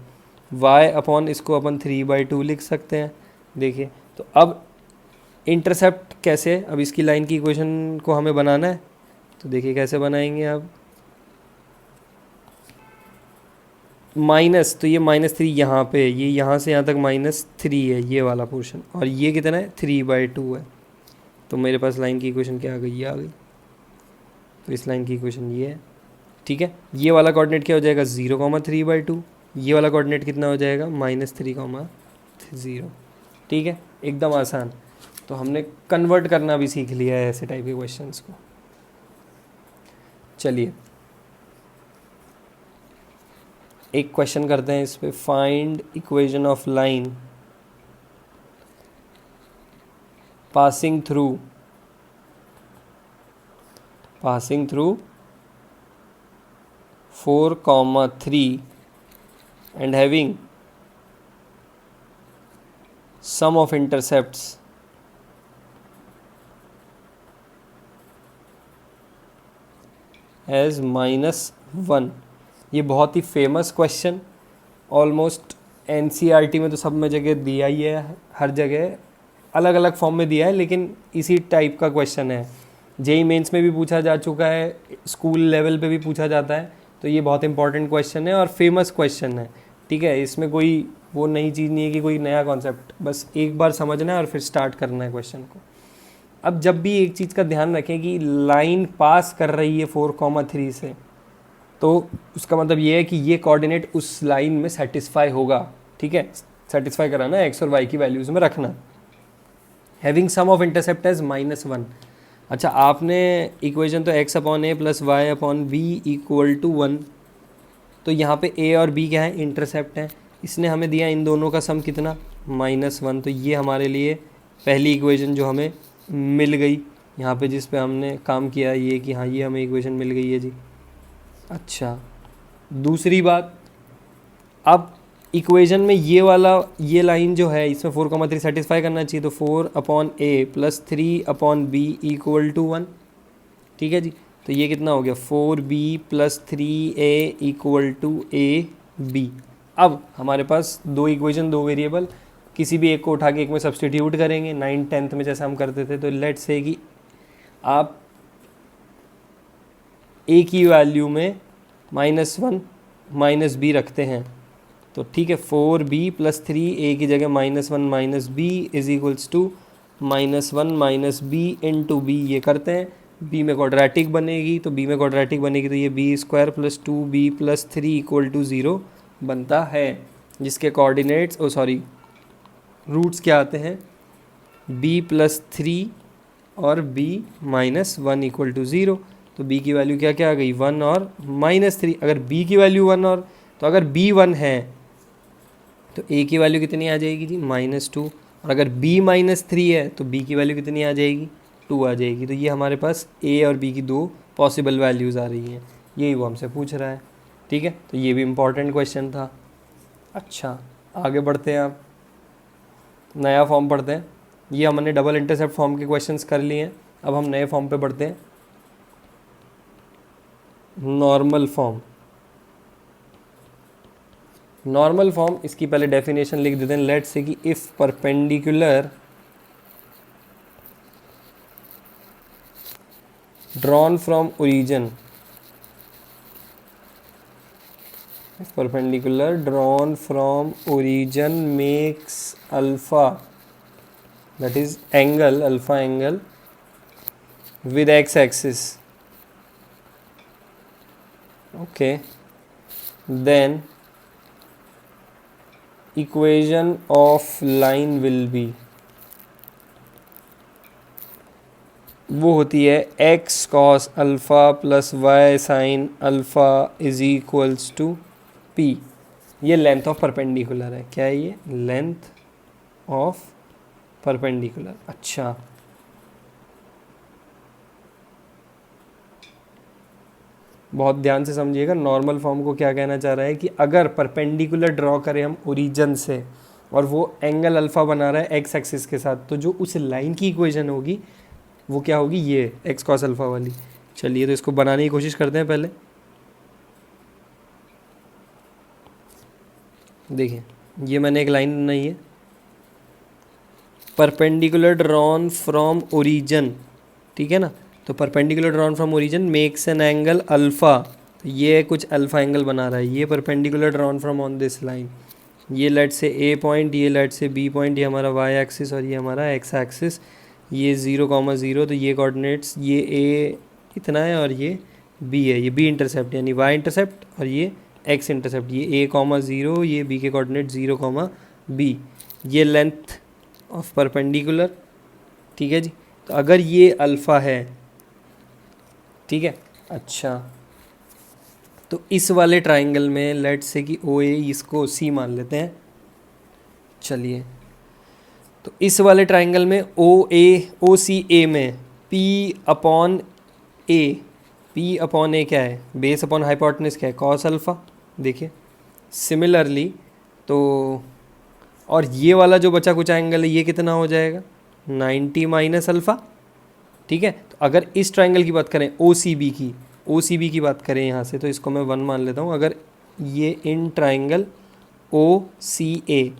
y अपॉन इसको अपन 3/2 लिख सकते हैं। देखिए, तो अब इंटरसेप्ट कैसे, अब इसकी लाइन की इक्वेशन को हमें बनाना है, तो देखिए कैसे बनाएंगे। अब माइनस, तो ये -3 यहाँ पे, ये यहाँ से यहाँ तक -3 है ये वाला पोर्शन, और ये कितना है 3/2 है। तो मेरे पास लाइन की इक्वेशन क्या आ गई, ये आ गई। तो इस लाइन की इक्वेशन ये है। ठीक है, ये वाला कोऑर्डिनेट क्या हो जाएगा 0,3/2, ये वाला कोऑर्डिनेट कितना हो जाएगा -3,0। ठीक है, एकदम आसान। तो हमने कन्वर्ट करना भी सीख लिया है ऐसे टाइप के क्वेश्चंस को। चलिए एक क्वेश्चन करते हैं इस पे, find equation of line passing through 4,3 and having sum of intercepts as -1। ये बहुत ही फेमस क्वेश्चन, ऑलमोस्ट एनसीईआरटी में तो सब में जगह दिया ही है, हर जगह अलग अलग फॉर्म में दिया है, लेकिन इसी टाइप का क्वेश्चन है। जेई मेंस में भी पूछा जा चुका है, स्कूल लेवल पे भी पूछा जाता है, तो ये बहुत इंपॉर्टेंट क्वेश्चन है और फेमस क्वेश्चन है। ठीक है, इसमें कोई वो नई चीज़ नहीं है कि कोई नया कॉन्सेप्ट, बस एक बार समझना है और फिर स्टार्ट करना है क्वेश्चन को। अब जब भी एक चीज़ का ध्यान रखें कि लाइन पास कर रही है 4,3 से, तो उसका मतलब ये है कि ये कोऑर्डिनेट उस लाइन में सेटिस्फाई होगा। ठीक है, सेटिस्फाई कराना एक्स और वाई की वैल्यूज़ में रखना। Having sum of intercept as -1। अच्छा, आपने इक्वेशन तो x/a plus y/b equal to 1, तो यहाँ पे a और b क्या है, इंटरसेप्ट है। इसने हमें दिया इन दोनों का सम कितना, -1। तो ये हमारे लिए पहली इक्वेशन जो हमें मिल गई यहाँ पे, जिस पे हमने काम किया ये कि हाँ ये हमें इक्वेशन मिल गई है जी। अच्छा, दूसरी बात, अब इक्वेशन में ये वाला, ये लाइन जो है इसमें 4,3 सेटिस्फाई करना चाहिए, तो 4/a plus 3/b equal to 1। ठीक है जी, तो ये कितना हो गया 4b plus 3a equal to ab। अब हमारे पास दो इक्वेशन, दो वेरिएबल, किसी भी एक को उठा के एक में सब्सटीट्यूट करेंगे 9th 10th में जैसे हम करते थे। तो लेट्स से कि आप a की वैल्यू में -1 -b रखते हैं, तो ठीक है 4b प्लस 3a की जगह -1 -b is equals to -1 - b into b। ये करते हैं, b में क्वाड्रेटिक बनेगी, तो b में क्वाड्रेटिक बनेगी तो ये b² plus 2b plus 3 equal to 0 बनता है, जिसके कोऑर्डिनेट्स रूट्स क्या आते हैं, b प्लस 3 और b -1 इक्वल टू 0। तो b की वैल्यू क्या क्या आ गई 1 और -3। अगर b की वैल्यू 1 और, तो अगर b 1 है तो a की वैल्यू कितनी आ जाएगी जी -2, और अगर b -3 है तो b की वैल्यू कितनी आ जाएगी, 2 आ जाएगी। तो ये हमारे पास a और b की दो पॉसिबल वैल्यूज़ आ रही हैं, यही वो हमसे पूछ रहा है। ठीक है, तो ये भी इम्पॉर्टेंट क्वेश्चन था। अच्छा, आगे बढ़ते हैं, आप नया फॉर्म पढ़ते हैं। ये हमने डबल इंटरसेप्ट फॉर्म के क्वेश्चंस कर लिए हैं, अब हम नए फॉर्म पे बढ़ते हैं। नॉर्मल फॉर्म, नॉर्मल फॉर्म इसकी पहले डेफिनेशन लिख देते हैं। लेट्स से कि if perpendicular drawn from origin, perpendicular drawn from origin makes alpha, that is angle, alpha angle with x axis, okay, then equation of line will be, वो होती है x cos alpha plus y sin alpha is equals to p। ये लेंथ ऑफ परपेंडिकुलर है, क्या है ये, लेंथ ऑफ परपेंडिकुलर। अच्छा, बहुत ध्यान से समझिएगा, नॉर्मल फॉर्म को क्या कहना चाह रहा है कि अगर परपेंडिकुलर ड्रॉ करें हम ओरिजिन से और वो एंगल अल्फा बना रहा है एक्स एक्सिस के साथ, तो जो उस लाइन की इक्वेशन होगी वो क्या होगी, ये एक्स कॉस अल्फा वाली। चलिए, तो इसको बनाने की कोशिश करते हैं। पहले देखिए, ये मैंने एक लाइन बनाई है, परपेंडिकुलर ड्रॉन फ्रॉम ओरिजिन, ठीक है ना। तो perpendicular drawn from origin makes an angle alpha, तो ये कुछ अल्फ़ा एंगल बना रहा है। ये perpendicular drawn from on this line, ये लेट से ए पॉइंट, ये लेट से बी पॉइंट, ये हमारा वाई एक्सिस और ये हमारा एक्स एक्सिस, ये 0,0, तो ये कोऑर्डिनेट्स, ये ए इतना है और ये बी है, ये बी इंटरसेप्ट यानी वाई इंटरसेप्ट, और ये एक्स इंटरसेप्ट, ये a,0, ये बी के कोऑर्डिनेट 0,b, ये लेंथ ऑफ परपेंडिकुलर। ठीक है जी, तो अगर ये अल्फ़ा है, ठीक है। अच्छा, तो इस वाले ट्राइंगल में लेट से कि ओ ए, इसको सी मान लेते हैं। चलिए, तो इस वाले ट्राइंगल में ओ सी ए में पी अपॉन ए क्या है, बेस अपॉन हाइपोटेनस क्या है, कॉस अल्फ़ा। देखिए सिमिलरली, तो और ये वाला जो बचा कुछ एंगल है, ये कितना हो जाएगा, 90 माइनस अल्फ़ा। ठीक है, तो अगर इस ट्राइंगल की बात करें ओ सी बी की बात करें यहाँ से, तो इसको मैं 1 मान लेता हूँ। अगर ये इन ट्राइंगल ओ सी ए,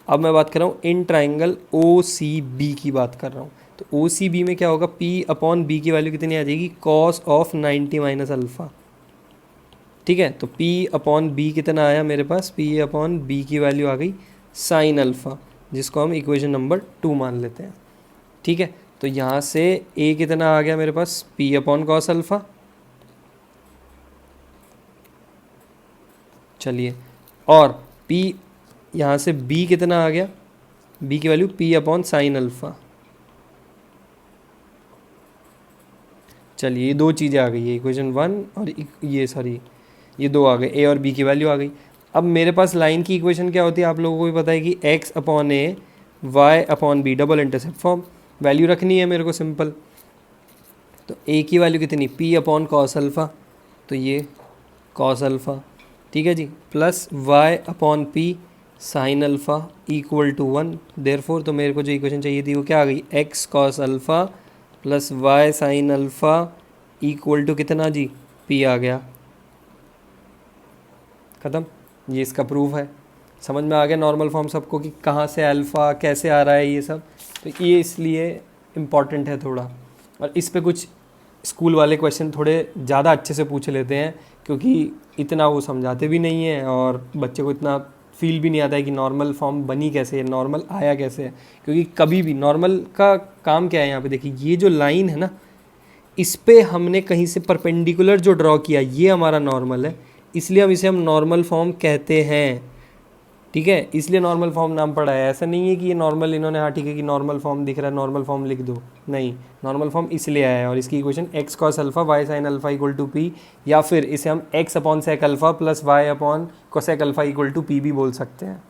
अब मैं बात कर रहा हूँ in triangle O C B की बात कर रहा हूँ, तो ओ सी बी में क्या होगा, पी अपॉन बी की वैल्यू कितनी आ जाएगी, कॉस ऑफ 90 माइनस अल्फ़ा। ठीक है, तो P अपॉन बी कितना आया मेरे पास, P अपॉन बी की वैल्यू आ गई साइन अल्फ़ा, जिसको हम इक्वेशन नंबर 2 मान लेते हैं। ठीक है, तो यहाँ से A कितना आ गया मेरे पास, P अपॉन कॉस अल्फ़ा। चलिए, और P यहाँ से B कितना आ गया, B की value P upon sine alpha. चलिए, ये दो चीज़ें आ गई है, इक्वेशन 1 और ये दो आ गए, ए और बी की वैल्यू आ गई। अब मेरे पास लाइन की इक्वेशन क्या होती है, आप लोगों को भी पता है कि x upon a y upon b, double intercept form, value रखनी है मेरे को सिंपल। तो ए की वैल्यू कितनी, पी अपॉन कॉस अल्फ़ा, तो ये कॉस अल्फ़ा, ठीक है जी, plus y upon p sine alpha equal to 1। Therefore तो मेरे को जो इक्वेशन चाहिए थी वो क्या आ गई, x cos alpha plus y sine alpha equal to कितना जी, पी आ गया। ख़त्म, ये इसका प्रूफ है। समझ में आ गया नॉर्मल फॉर्म सबको कि कहाँ से अल्फ़ा कैसे आ रहा है ये सब, तो ये इसलिए इम्पॉर्टेंट है थोड़ा। और इस पे कुछ स्कूल वाले क्वेश्चन थोड़े ज़्यादा अच्छे से पूछ लेते हैं, क्योंकि इतना वो समझाते भी नहीं हैं और बच्चे को इतना फील भी नहीं आता है कि नॉर्मल फॉर्म बनी कैसे है, नॉर्मल आया कैसे है। क्योंकि कभी भी नॉर्मल का काम क्या है, यहाँ पे देखिए ये जो लाइन है ना, इस पे हमने कहीं से परपेंडिकुलर जो ड्रॉ किया ये हमारा नॉर्मल है, इसलिए हम इसे नॉर्मल फॉर्म कहते हैं। ठीक है, इसलिए नॉर्मल फॉर्म नाम पड़ा है। ऐसा नहीं है कि ये नॉर्मल इन्होंने, हाँ ठीक है कि नॉर्मल फॉर्म दिख रहा है नॉर्मल फॉर्म लिख दो, नहीं, नॉर्मल फॉर्म इसलिए आया है। और इसकी equation x cos alpha y sine alpha equal to p, या फिर इसे हम x upon sec alpha plus y upon cosec alpha equal to p भी बोल सकते हैं।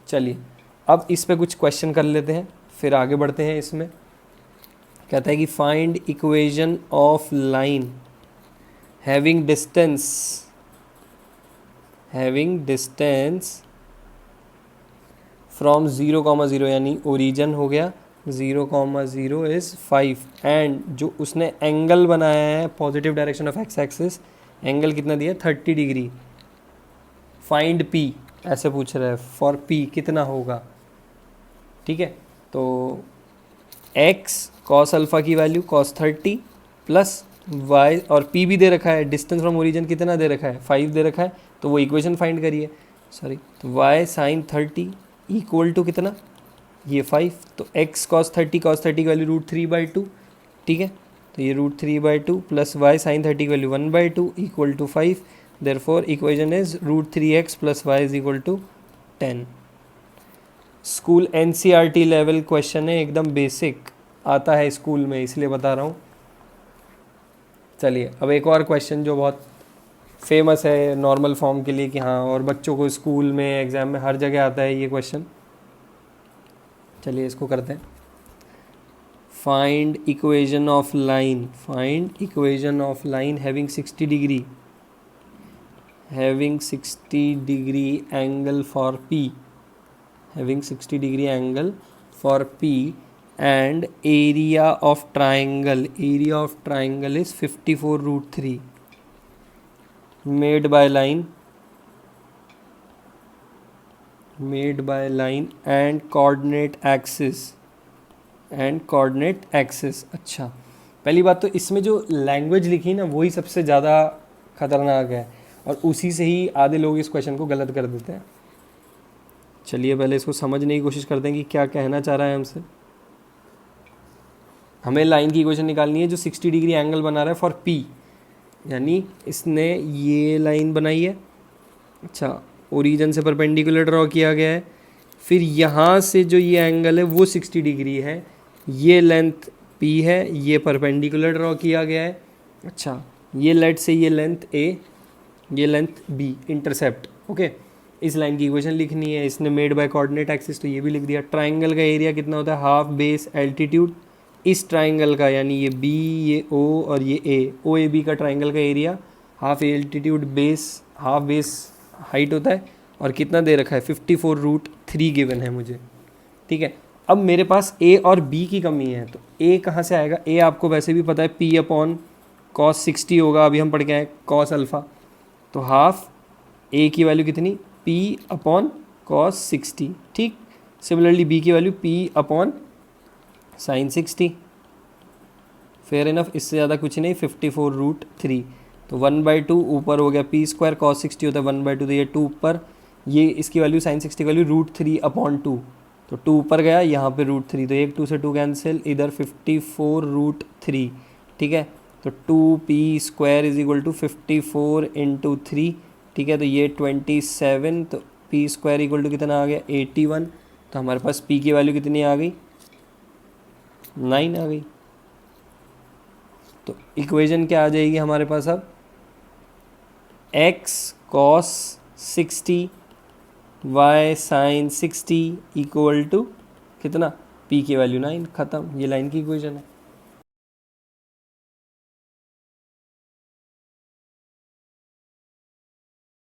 चलिए अब इस पे कुछ क्वेश्चन कर लेते हैं, फिर आगे बढ़ते हैं। इसमें कहता है कि find equation of line having distance from 0,0 यानी ओरिजिन हो गया 0,0 इज़ 5 एंड जो उसने एंगल बनाया है positive direction of x axis, angle कितना दिया 30 डिग्री। फाइंड पी ऐसे पूछ रहा है, फॉर पी कितना होगा। ठीक है, तो x cos अल्फ़ा की वैल्यू cos 30 प्लस y और p भी दे रखा है, डिस्टेंस फ्रॉम ओरिजिन कितना दे रखा है 5 दे रखा है, तो वो इक्वेशन फाइंड करिए। सॉरी, तो y sin 30 इक्वल टू कितना, ये 5, तो x cos 30 की वैल्यू √3/2। ठीक है, तो ये √3/2 प्लस y sin 30 की value 1/2 equal to 5। Therefore equation is √3x plus y is equal to 10। School NCERT level question है, एकदम बेसिक आता है स्कूल में, इसलिए बता रहा हूँ। चलिए अब एक और क्वेश्चन जो बहुत फेमस है नॉर्मल फॉर्म के लिए कि हाँ, और बच्चों को स्कूल में एग्ज़ाम में हर जगह आता है ये क्वेश्चन। चलिए इसको करते हैं। Find equation of line having 60 degree angle for P and area of triangle is 54√3 made by line and coordinate axis। अच्छा, पहली बात तो इसमें जो लैंग्वेज लिखी ना वही सबसे ज़्यादा खतरनाक है, और उसी से ही आधे लोग इस क्वेश्चन को गलत कर देते हैं। चलिए पहले इसको समझने की कोशिश करते हैं कि क्या कहना चाह रहा है हमसे। हमें लाइन की इक्वेशन निकालनी है जो 60 डिग्री एंगल बना रहा है फॉर P, यानी इसने ये लाइन बनाई है। अच्छा, ओरिजिन से परपेंडिकुलर ड्रॉ किया गया है, फिर यहाँ से जो ये एंगल है वो 60 डिग्री है, ये लेंथ P है, ये परपेंडिकुलर ड्रॉ किया गया है। अच्छा, ये लेट से ये लेंथ A, ये लेंथ B, इंटरसेप्ट। ओके, इस लाइन की इक्वेशन लिखनी है, इसने मेड बाय कोऑर्डिनेट एक्सिस, तो ये भी लिख दिया। ट्राइंगल का एरिया कितना होता है, हाफ बेस एल्टीट्यूड। इस ट्राइंगल का यानी ये B, ये O और ये A, OAB का ट्राइंगल का area half altitude base, half base height होता है, और कितना दे रखा है 54√3 गिवन है मुझे। ठीक है, अब मेरे पास A और B की कमी है, तो A कहाँ से आएगा। A आपको वैसे भी पता है P/cos 60 होगा, अभी हम पढ़ के आए cos अल्फ़ा, तो हाफ A की वैल्यू कितनी P/cos 60। ठीक, सिमिलरली B की वैल्यू P/sin 60। फेयर इनफ, इससे ज़्यादा कुछ नहीं, 54√3। तो 1/2 ऊपर हो गया, P² cos 60 होता है 1/2, तो ये 2 ऊपर, ये इसकी वैल्यू sin 60 की वैल्यू √3/2, तो 2 ऊपर गया, यहाँ पे √3, तो 1 2 से 2 कैंसिल, इधर 54√3। ठीक है, तो 2P² इज इक्वल टू 54 × 3। ठीक है, तो ये 27, तो P² इक्वल टू कितना आ गया 81, तो हमारे पास P की वैल्यू कितनी आ गई 9 आ गई। तो इक्वेशन क्या आ जाएगी हमारे पास अब, x cos 60 y sin 60 equal to कितना, P की वैल्यू 9, ख़त्म। ये लाइन की इक्वेशन है।